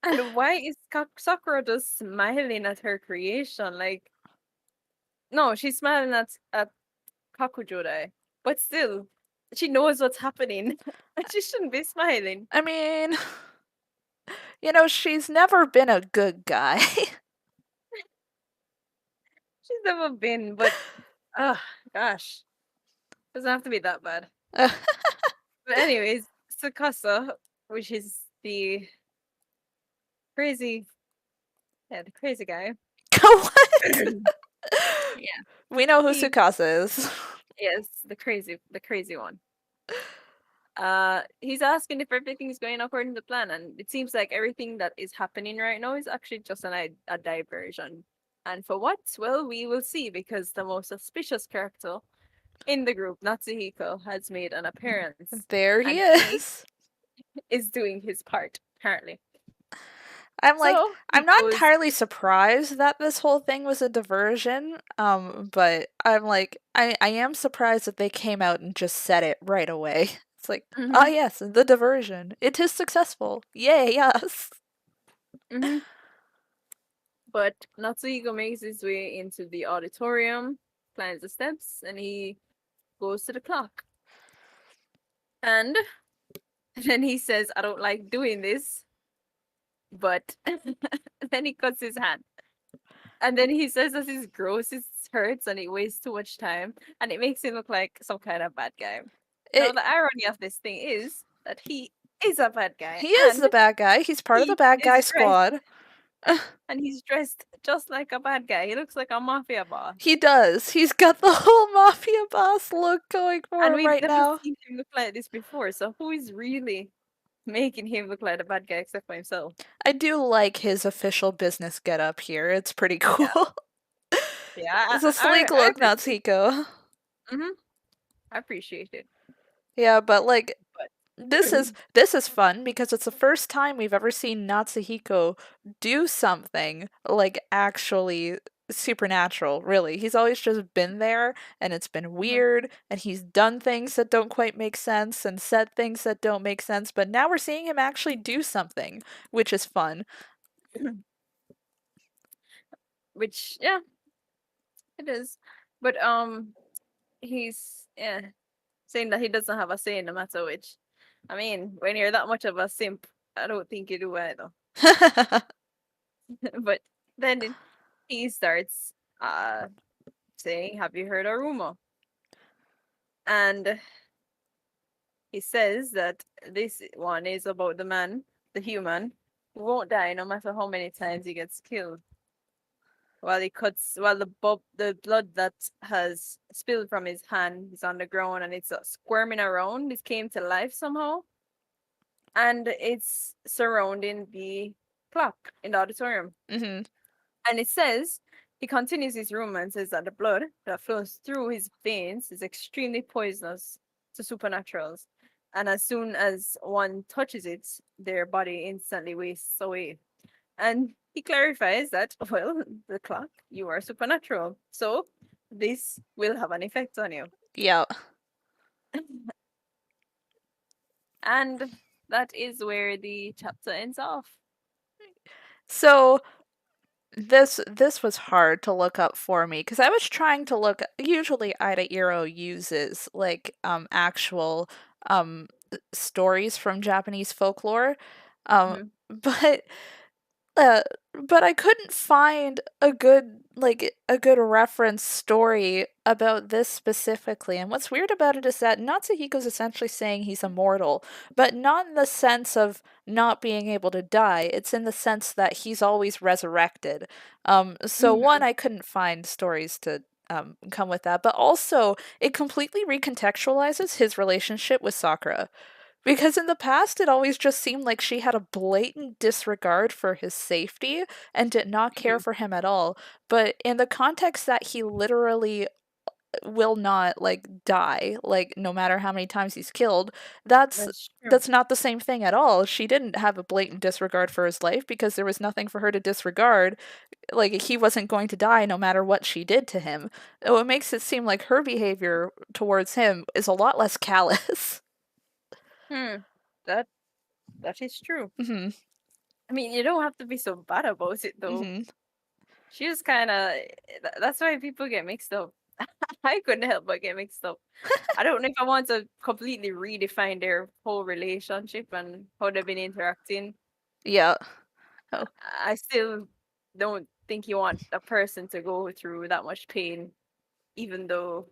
And why is Sakura just smiling at her creation? Like, no, she's smiling at Kakujodai, but still, she knows what's happening. She shouldn't be smiling. I mean, she's never been a good guy. She's never been, but ah, gosh, doesn't have to be that bad. But anyways, Tsukasa, which is crazy, the crazy guy. What? Yeah, We know who he Sukasa is. yes, the crazy one. He's asking if everything's going according to plan, and it seems like everything that is happening right now is actually just a diversion. And for what? Well, we will see because the most suspicious character in the group, Natsuhiko, has made an appearance, There he and he is. is doing his part apparently. I'm like, So I'm he not goes, entirely surprised that this whole thing was a diversion. But I'm like, I am surprised that they came out and just said it right away. It's like, ah, hmm yes, the diversion. It is successful. Yay, yes. hmm but Natsuhiko makes his way into the auditorium, climbs the steps, and he goes to the clock. And then he says, I don't like doing this, but then he cuts his hand. And then he says that his gross, it hurts, and it wastes too much time, and it makes him look like some kind of bad guy. Now, It the irony of this thing is that he is a bad guy, He is and the bad guy. He's part of the he bad guy is dressed, squad. and he's dressed just like a bad guy. He looks like a mafia boss. He does. He's got the whole mafia boss look going for And him we've right never now. seen him look like this before, so who is really making him look like a bad guy except for himself? I do like his official business getup here. It's pretty Yeah. cool. Yeah, It's a sleek I look, appreciate it. Natsuko. I appreciate it. Yeah, but like But this is fun because it's the first time we've ever seen Natsuhiko do something like actually supernatural, really. He's always just been there and it's been weird and he's done things that don't quite make sense and said things that don't make sense, but now we're seeing him actually do something, which is fun. which yeah, it is. But he's saying that he doesn't have a say no matter which. I mean, when you're that much of a simp, I don't think you do either. But then he starts saying, "Have you heard a rumor?" And he says that this one is about the man, the human, who won't die no matter how many times he gets killed. While the blood that has spilled from his hand is on the ground and it's squirming around. It came to life somehow, and it's surrounding the clock in the auditorium. hmm And it says he continues his rumor and says that the blood that flows through his veins is extremely poisonous to supernaturals, and as soon as one touches it, their body instantly wastes away. And he clarifies that, well, the clock, you are supernatural. So this will have an effect on you. Yeah. And that is where the chapter ends off. So this was hard to look up for me because I was trying to look. Usually, Ida Iro uses like actual stories from Japanese folklore, Mhm. but Uh, but I couldn't find a good reference story about this specifically. And what's weird about it is that Natsuhiko's essentially saying he's immortal, but not in the sense of not being able to die. It's in the sense that he's always resurrected. So one, Mhm. I couldn't find stories to come with that, but also it completely recontextualizes his relationship with Sakura. Because in the past, it always just seemed like she had a blatant disregard for his safety and did not care Mhm. for him at all. But in the context that he literally will not die, like no matter how many times he's killed, that's That's true. that's not the same thing at all. She didn't have a blatant disregard for his life because there was nothing for her to disregard. Like he wasn't going to die no matter what she did to him. It makes it seem like her behavior towards him is a lot less callous. Hmm. That that is true. Mhm. I mean, you don't have to be so bad about it though. Mhm. She was kind of. That's why people get mixed up. I couldn't help but get mixed up. I don't know if I want to completely redefine their whole relationship and how they've been interacting. Yeah. Oh. I still don't think you want a person to go through that much pain, even though,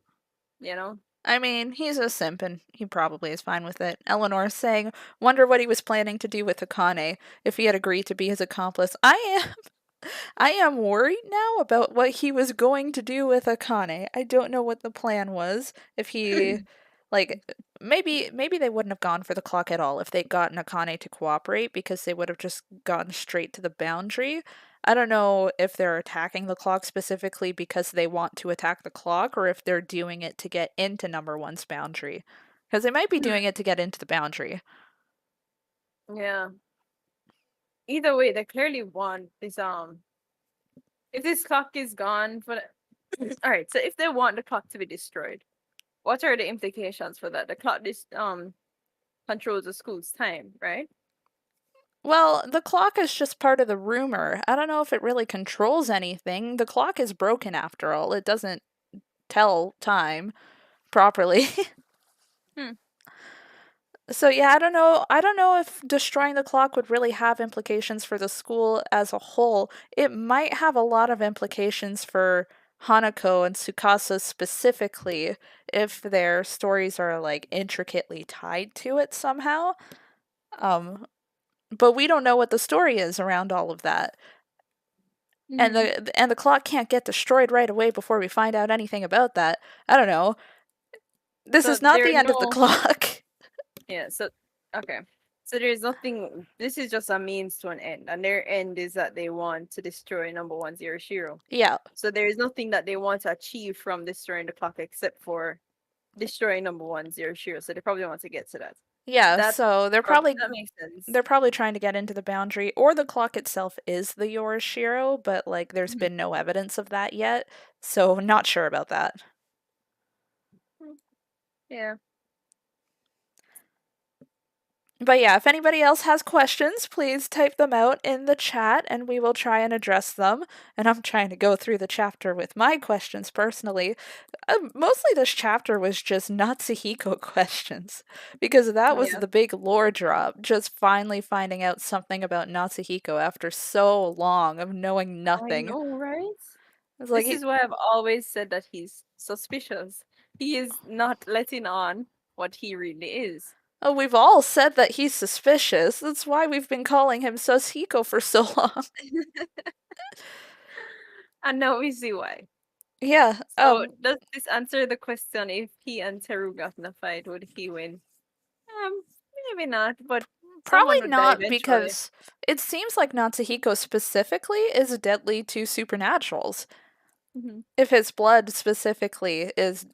you know. I mean, he's a simp and he probably is fine with it. Eleanor is saying, wonder what he was planning to do with Akane if he had agreed to be his accomplice. I am worried now about what he was going to do with Akane. I don't know what the plan was. If he like maybe they wouldn't have gone for the clock at all if they'd gotten Akane to cooperate because they would have just gotten straight to the boundary. I don't know if they're attacking the clock specifically because they want to attack the clock or if they're doing it to get into number one's boundary. Because they might be doing it to get into the boundary. Yeah. Either way, they clearly want this. If this clock is gone for the, all right. So if they want the clock to be destroyed, what are the implications for that? The clock controls the school's time, right? Well, the clock is just part of the rumor. I don't know if it really controls anything. The clock is broken after all. It doesn't tell time properly. Hmm. So yeah, I don't know. I don't know if destroying the clock would really have implications for the school as a whole. It might have a lot of implications for Hanako and Tsukasa specifically if their stories are like intricately tied to it somehow. Um, but we don't know what the story is around all of that. And Mm-hmm. the clock can't get destroyed right away before we find out anything about that. I don't know. This So is not there the end of the no clock. yeah. So okay. So there's nothing. This is just a means to an end, and their end is that they want to destroy number one zero Shiro. Yeah. So there is nothing that they want to achieve from destroying the clock except for destroying number one zero Shiro. So they probably want to get to that. Yeah, That so that makes sense. they're probably trying to get into the boundary, or the clock itself is the Yorishiro, but like there's Mhm. been no evidence of that yet, so not sure about that. Mm, yeah. But yeah, if anybody else has questions, please type them out in the chat and we will try and address them. And I'm trying to go through the chapter with my questions personally. Mostly this chapter was just Natsuhiko questions because that was Yeah. the big lore drop, just finally finding out something about Natsuhiko after so long of knowing I nothing. know, right? It's This like, is why I've always said that he's suspicious. He is not letting on what he really is. oh, we've all said that he's suspicious. That's why we've been calling him Sasuhiko for so long. And now we see why. Yeah, So does this answer the question if he and Teru got in a fight, would he win? Um, maybe not, but someone probably would die not eventually. because it seems like Natsuhiko specifically is deadly to supernaturals. Mhm. If his blood specifically is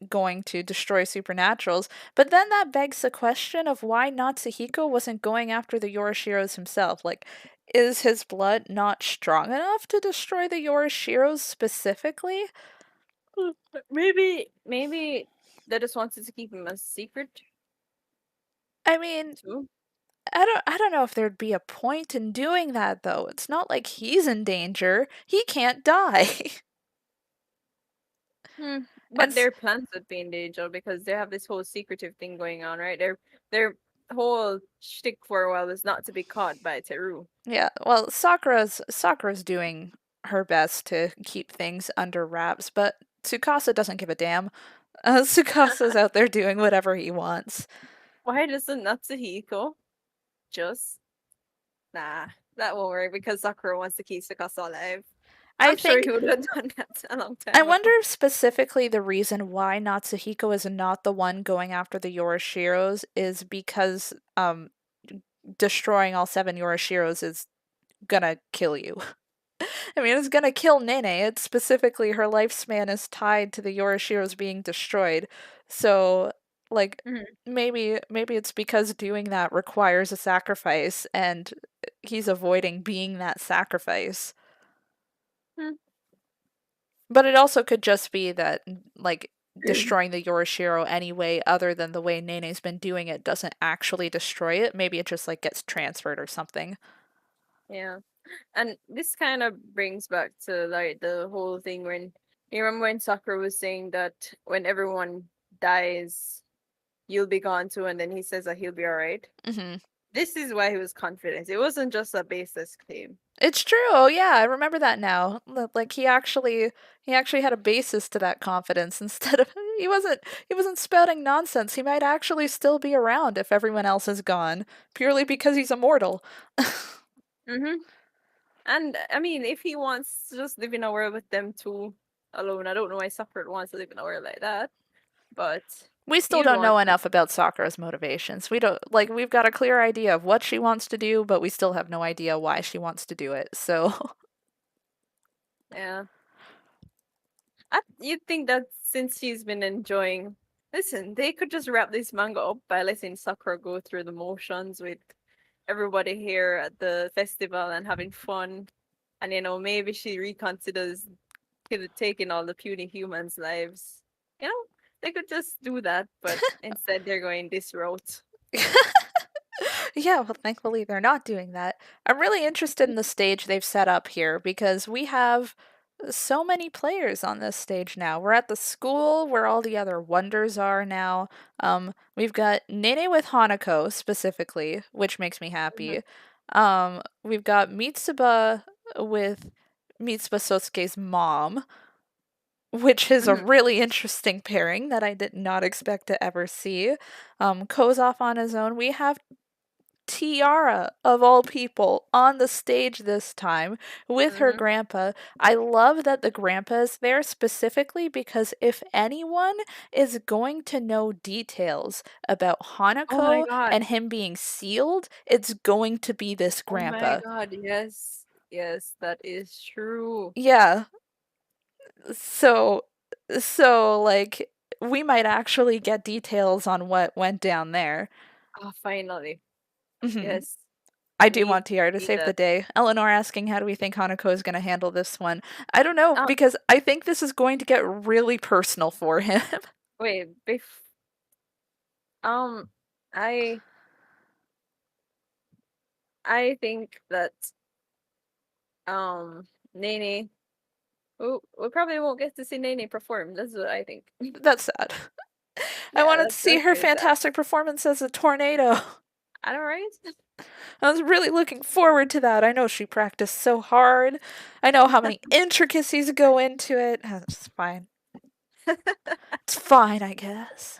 going to destroy supernaturals. But then that begs the question of why Natsuhiko wasn't going after the Yorishiros himself. Like, is his blood not strong enough to destroy the Yorishiros specifically? Maybe they just wanted to keep him a secret I mean, too. I don't know if there'd be a point in doing that though. It's not like he's in danger. He can't die. Hmm. and But their plans would be in danger because they have this whole secretive thing going on, right? They're whole shtick for a while was not to be caught by Teru. Yeah, well, Sakura's doing her best to keep things under wraps, but Tsukasa doesn't give a damn. Tsukasa's out there doing whatever he wants. Why doesn't Natsuhiko just nah? That won't work because Sakura wants to keep Tsukasa alive. I I'm sure think he would have done that a long I time wonder ago. specifically the reason why Natsuhiko is not the one going after the Yoroshiros is because destroying all seven Yoroshiros is gonna kill you. I mean, it's gonna kill Nene. It's specifically her lifespan is tied to the Yoroshiros being destroyed. So, like, Mhm. maybe it's because doing that requires a sacrifice, and he's avoiding being that sacrifice. Hmm. But it also could just be that, like, destroying the Yorishiro any way other than the way Nene's been doing it doesn't actually destroy it. Maybe it just, like, gets transferred or something. Yeah. And this kind of brings back to like the whole thing when you remember when Sakura was saying that when everyone dies, you'll be gone too, and then he says that he'll be alright. Hmm. This is why he was confident. It wasn't just a baseless claim. It's true. Oh yeah, I remember that now. Like he actually had a basis to that confidence instead of he wasn't spouting nonsense. He might actually still be around if everyone else is gone, purely because he's immortal. Mm-hmm. And I mean, if he wants to just live in a world with them two alone, I don't know why Sakura wants to live in a world like that, but We still he'd don't want know to. enough about Sakura's motivations. We don't like we've got a clear idea of what she wants to do, but we still have no idea why she wants to do it. So Yeah. You'd think that since she's been enjoying, listen, they could just wrap this manga up by letting Sakura go through the motions with everybody here at the festival and having fun. And maybe she reconsiders taking all the puny humans' lives. You know, they could just do that, but instead they're going this route. yeah, well, thankfully they're not doing that. I'm really interested in the stage they've set up here because we have so many players on this stage now. We're at the school where all the other wonders are now. We've got Nene with Hanako specifically, which makes me Mhm, happy. We've got Mitsuba with Mitsuba Sosuke's mom, which is a mhm, really interesting pairing that I did not expect to ever see. Ko's off on his own. We have Tiara, of all people, on the stage this time with her mhm. grandpa. I love that the grandpa is there specifically because if anyone is going to know details about Oh my Hanako god. and him being sealed, it's going to be this Oh my grandpa. god. Yes. Yes, that is true. Yeah, so like we might actually get details on what went down there. Ah, finally. Mhm. Yes. I do Need want Tiara to need save the that. day. Eleanor asking, how do we think Hanako is going to handle this one? I don't know, Oh, because I think this is going to get really personal for him. wait. Um, I I think that Nene. Oh, we probably won't get to see Nene perform. That's what I think. That's sad. I Yeah, wanted to see that's her really sad. fantastic performance as a tornado. I know, right? I was really looking forward to that. I know she practiced so hard. I know how many intricacies go into it. It's fine. It's fine, I guess.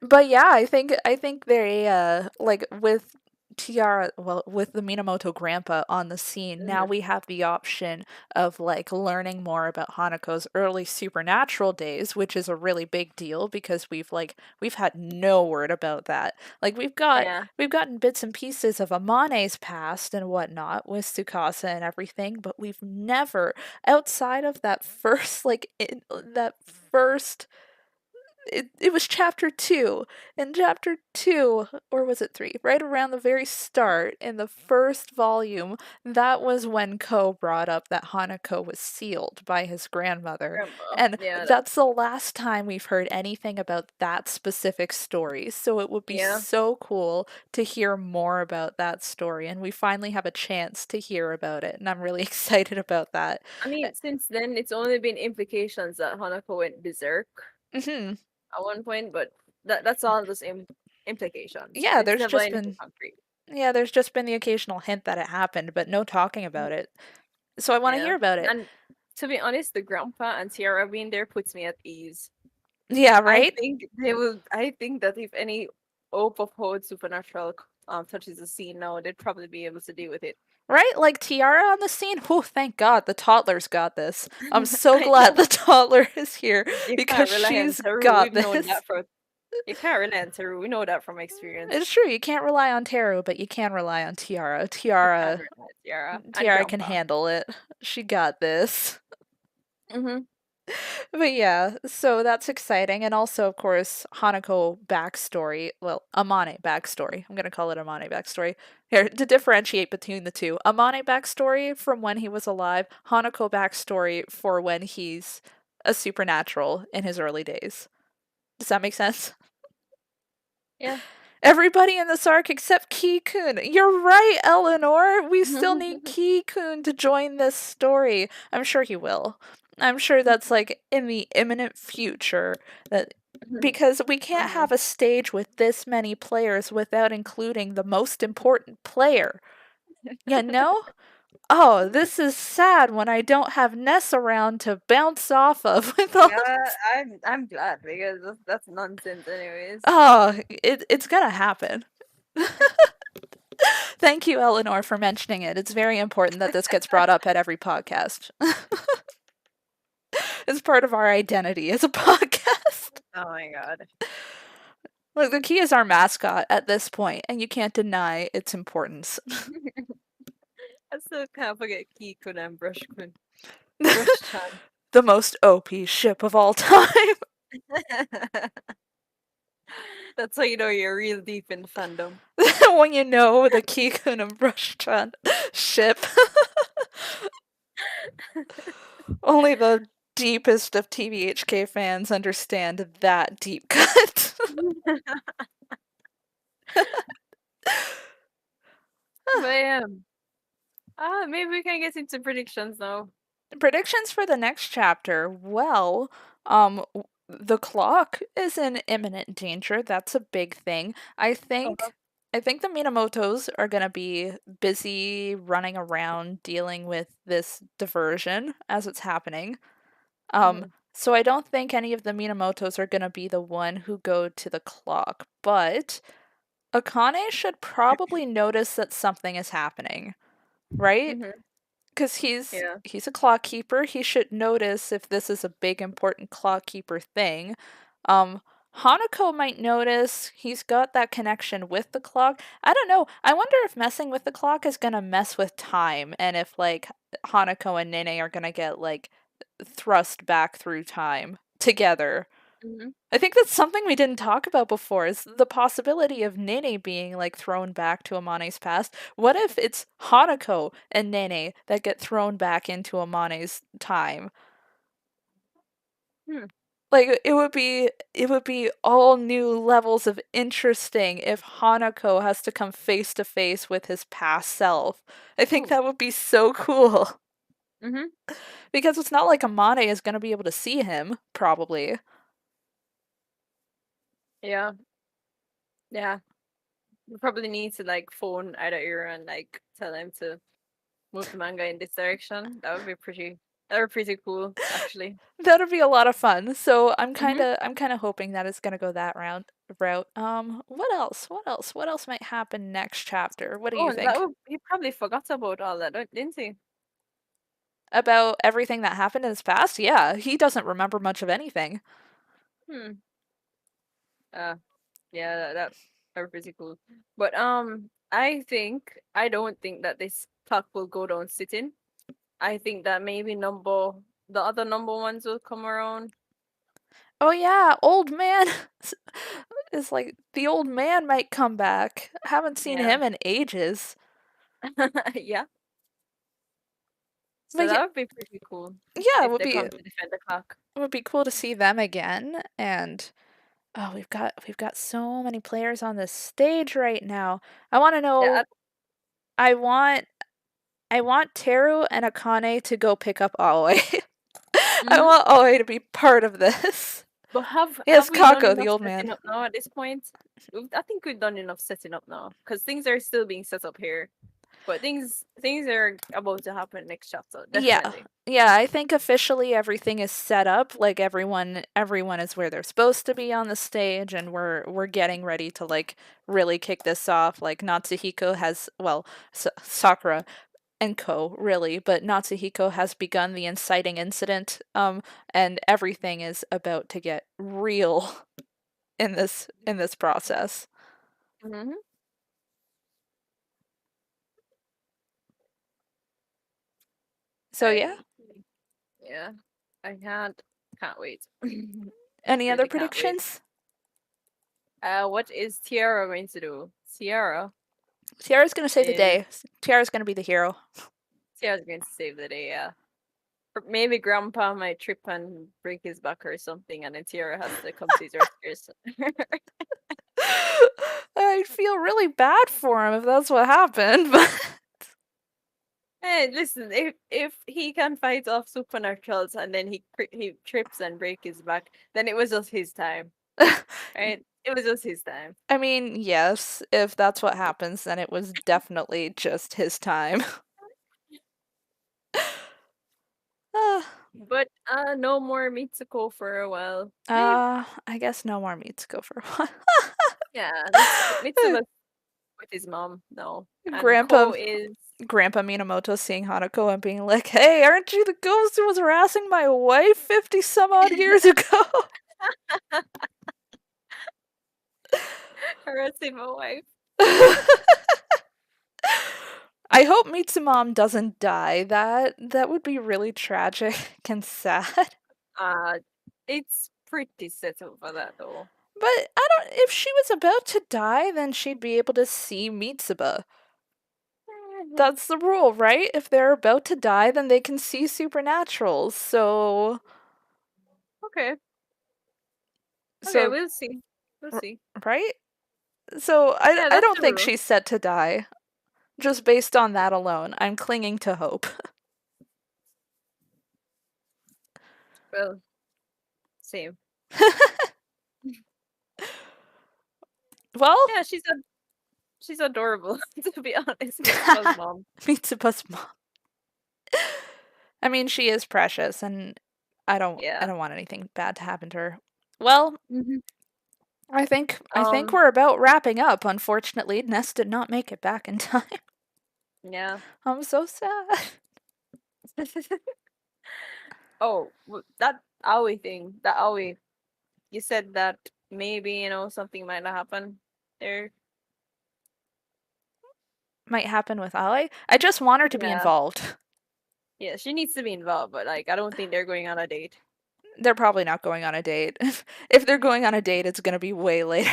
But yeah, I think they like with Tiara, well, with the Minamoto grandpa on the scene, now Mhm. we have the option of like learning more about Hanako's early supernatural days, which is a really big deal because we've had no word about that. Like Yeah. we've gotten bits and pieces of Amane's past and whatnot with Tsukasa and everything, but we've never outside of that first that first it was chapter two. In chapter two, or was it three? Right around the very start, in the first volume, that was when Ko brought up that Hanako was sealed by his grandmother. Grandma. And Yeah. that's the last time we've heard anything about that specific story. So it would be Yeah. so cool to hear more about that story. And we finally have a chance to hear about it. And I'm really excited about that. I mean, since then, it's only been implications that Hanako went berserk Hmm. at one point, but That's all those implications. Yeah, It's there's never just anything been concrete. yeah, there's just been the occasional hint that it happened, but no talking about Mhm. it. So I want to Yeah, hear about it. and to be honest, the grandpa and Tiara being there puts me at ease. Yeah, I right? think they will. I think that if any Ope of Horde supernatural touches the scene now, they'd probably be able to deal with it. Right? Like Tiara on the scene? Oh, thank God, the toddler's got this. I'm so I glad know the toddler is here you because can't rely on she's Teru. got We've known this. that from you can't rely on Teru. We know that from experience. It's true, you can't rely on Teru, but you can rely on Tiara. You can't Tiara rely on Tiara and Tiara can Grandpa. handle it. She got this. Hmm. But yeah, so that's exciting. And also, of course, Hanako backstory. Well, Amane backstory. I'm going to call it Amane backstory. Here, to differentiate between the two. Amane backstory from when he was alive, Hanako backstory for when he's a supernatural in his early days. Does that make sense? Yeah. Everybody in this arc except Ki-kun. You're right, Eleanor. We still need Ki-kun to join this story. I'm sure he will. I'm sure that's like in the imminent future that because we can't Hmm. have a stage with this many players without including the most important player. You know? Oh, this is sad when I don't have Ness around to bounce off of with all of Yeah, this. I'm glad because that's nonsense, anyways. Oh, it's gonna happen. Thank you, Eleanor, for mentioning it. It's very important that this gets brought up at every podcast. It's part of our identity as a podcast. Oh my god. Look, the key is our mascot at this point, and you can't deny its importance. I still can't forget Kikun and Brushkun. Brush-chan. The most OP ship of all time. That's how you know you're real deep in fandom. When you know the Kikun and Brush-chan ship. Only the deepest of TVHK fans understand that deep cut. But yeah. Maybe we can get into predictions now. Predictions for the next chapter. Well, the clock is in imminent danger. That's a big thing. Uh-huh. I think the Minamotos are going to be busy running around dealing with this diversion as it's happening. Hmm. So I don't think any of the Minamotos are going to be the one who go to the clock, but Akane should probably notice that something is happening, right? Hmm. Because Yeah. he's a clock keeper. He should notice if this is a big important clock keeper thing. Um, Hanako might notice he's got that connection with the clock. I don't know. I wonder if messing with the clock is gonna mess with time, and if like Hanako and Nene are gonna get like thrust back through time together. Hmm. I think that's something we didn't talk about before is the possibility of Nene being like thrown back to Amane's past. What if it's Hanako and Nene that get thrown back into Amane's time? Hmm. Like it would be all new levels of interesting if Hanako has to come face to face with his past self. I think Ooh. that would be so cool. Hmm. Because it's not like Amane is going to be able to see him, probably. Yeah. Yeah. We probably need to like phone either era and like tell them to move the manga in this direction. That would be pretty cool, actually. That'd be a lot of fun. So Hmm. I'm kinda hoping that it's gonna go that route. What else? What else? What else might happen next chapter? What do Oh, you and that think? would he probably forgot about all that, didn't he? About everything that happened in his past? Yeah, he doesn't remember much of anything. Hmm. Uh, yeah, that would be pretty cool. But I don't think that this clock will go down sitting. I think that maybe the other number ones will come around. Oh yeah, old man is like the old man might come back. I haven't seen Yeah. him in ages. Yeah. So But yeah, that would be pretty cool yeah, if they come to defend the clock. it would be cool to see them again. And oh, we've got so many players on this stage right now. I want to Yeah. know. I want I want Teru and Akane to go pick up Aoi. I Mm-hmm. want Aoi to be part of this. But have Yes, we done Kako, the enough old man. setting up now at this point? I think we've done enough setting up now because things are still being set up here. But things are about to happen next chapter, Yeah. definitely. Yeah, I think officially everything is set up. Like everyone is where they're supposed to be on the stage and we're getting ready to like really kick this off. Like Natsuhiko has well, Sakura and Co really, but Natsuhiko has begun the inciting incident and everything is about to get real in this process. Mm-hmm. So yeah, I yeah, I can't wait. any other Really can't wait. predictions? What is Tiara going to do? Tiara's going to save the Is day. Tiara's going to be the hero. Tiara's going to save the day, yeah. Or maybe Grandpa might trip and break his back or something, and then Tiara has to come to his rescue. I feel really bad for him if that's what happened, but Hey, listen, if he can fight off supernaturals and then he trips and break his back, then it was just his time, right? It was just his time. I mean, yes, if that's what happens, then it was definitely just his time. uh, But no more Mitsuko for a while. Maybe I guess no more meats go for a while. yeah, Mitsuba's with his mom, no. And Grandpa Ko is Grandpa Minamoto seeing Hanako and being like, "Hey, aren't you the ghost who was harassing my wife 50 some odd years ago?" harassing my wife. I hope Mitsumam doesn't die. That would be really tragic and sad. Uh it's pretty settled for that though. But I don't if she was about to die, then she'd be able to see Mitsuba. That's the rule, right? If they're about to die, then they can see supernaturals. Okay. Okay, So we'll see. We'll see. right? So I Yeah, I that's don't the think rule. she's set to die. Just based on that alone, I'm clinging to hope. Well, same. Well, Yeah, she's adorable, to be honest. Mitsuba's mom. Mitsuba's mom. I mean, she is precious, and I Yeah. don't want anything bad to happen to her. Well, Mhm. I think Um, we're about wrapping up. Unfortunately, Ness did not make it back in time. yeah. I'm so sad. Oh, that Aoi thing. That Aoi. You said that maybe, something might not happen there. Might happen with Ali. I just want her to be Yeah. involved. Yeah, she needs to be involved, but like I don't think they're going on a date. They're probably not going on a date. If they're going on a date, it's gonna be way later.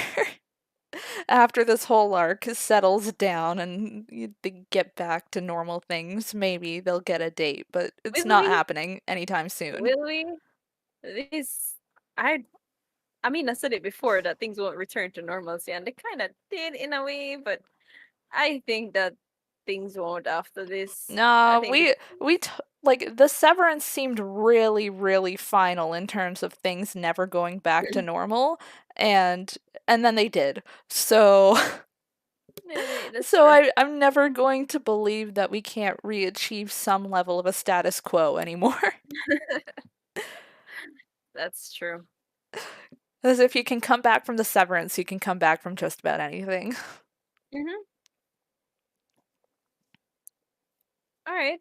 After this whole arc settles down and they get back to normal things, maybe they'll get a date, but it's Will not we? happening anytime soon. Will we? This I I mean I said it before that things won't return to normalcy and they kind of did in a way, but I think that things won't after this. I No, think this like the severance seemed really, really final in terms of things never going back to normal, and and then they did. So yeah, that's so true. I'm never going to believe that we can't re-achieve some level of a status quo anymore. That's true. As if you can come back from the severance, you can come back from just about anything. Mhm. All right.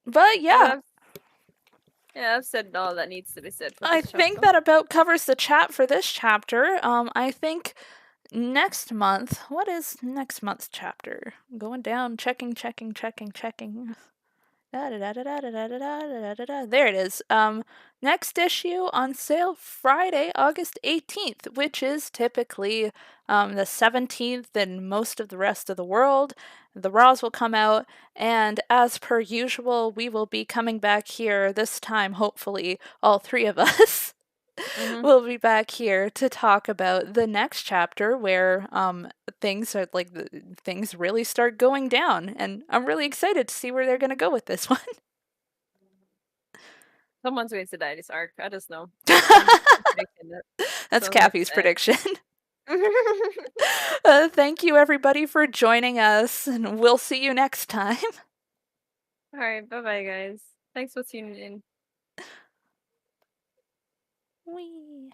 But Well, yeah, I've said all that needs to be said for I this think chapter. that about covers the chat for this chapter. I think next month, what is next month's chapter? Going down, checking. There it is. Next issue on sale Friday, August 18th, which is typically the 17th in most of the rest of the world. The Raws will come out, and as per usual, we will be coming back here this time, hopefully, all three of us. Mhm. We'll be back here to talk about the next chapter where things are like things really start going down, and I'm really excited to see where they're going to go with this one. Someone's going to die this arc. I just know. I'm predicting that. That's Someone's going Cappy's to die. prediction. Thank you, everybody, for joining us, and we'll see you next time. All right, bye bye, guys. Thanks for tuning in. Wee.